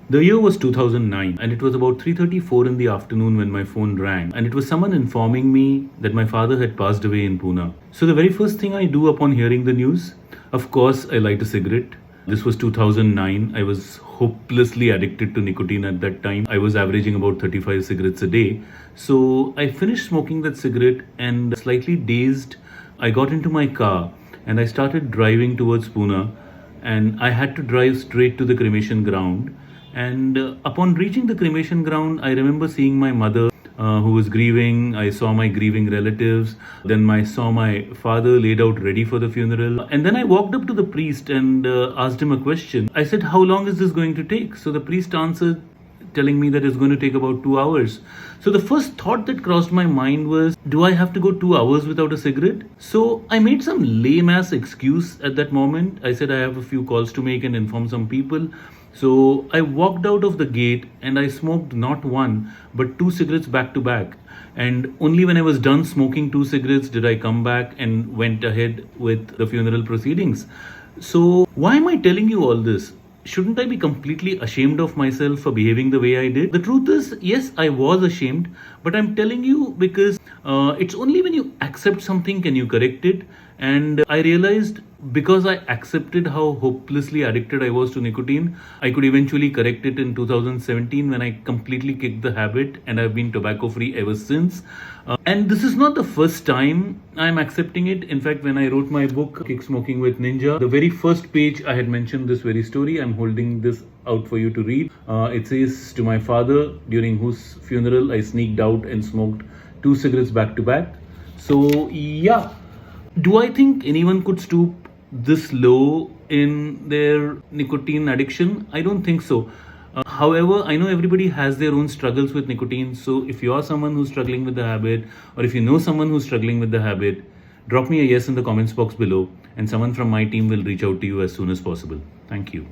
The year was 2009 and it was about 3:34 in the afternoon when my phone rang, and it was someone informing me that my father had passed away in Pune. So the very first thing I do upon hearing the news, of course, I light a cigarette. This was 2009. I was hopelessly addicted to nicotine at that time. I was averaging about 35 cigarettes a day. So I finished smoking that cigarette and, slightly dazed, I got into my car and I started driving towards Pune, and I had to drive straight to the cremation ground. And upon reaching the cremation ground, I remember seeing my mother, who was grieving. I saw my grieving relatives. Then I saw my father laid out ready for the funeral. And then I walked up to the priest and asked him a question. I said, "How long is this going to take?" So the priest answered, telling me that it's going to take about 2 hours. So the first thought that crossed my mind was, do I have to go 2 hours without a cigarette? So I made some lame ass excuse at that moment. I said I have a few calls to make and inform some people. So I walked out of the gate and I smoked not one but two cigarettes back to back. And only when I was done smoking two cigarettes did I come back and went ahead with the funeral proceedings. So why am I telling you all this? Shouldn't I be completely ashamed of myself for behaving the way I did? The truth is, yes, I was ashamed, but I'm telling you because it's only when you accept something can you correct it. And I realized, because I accepted how hopelessly addicted I was to nicotine, I could eventually correct it in 2017 when I completely kicked the habit, and I've been tobacco free ever since. And this is not the first time I'm accepting it. In fact, when I wrote my book, Kick Smoking with Ninja, the very first page I had mentioned this very story. I'm holding this out for you to read. It says, "To my father, during whose funeral I sneaked out and smoked two cigarettes back to back." So, yeah. Do I think anyone could stoop this low in their nicotine addiction? I don't think so. However, I know everybody has their own struggles with nicotine. So if you are someone who's struggling with the habit, or if you know someone who's struggling with the habit, drop me a yes in the comments box below, and someone from my team will reach out to you as soon as possible. Thank you.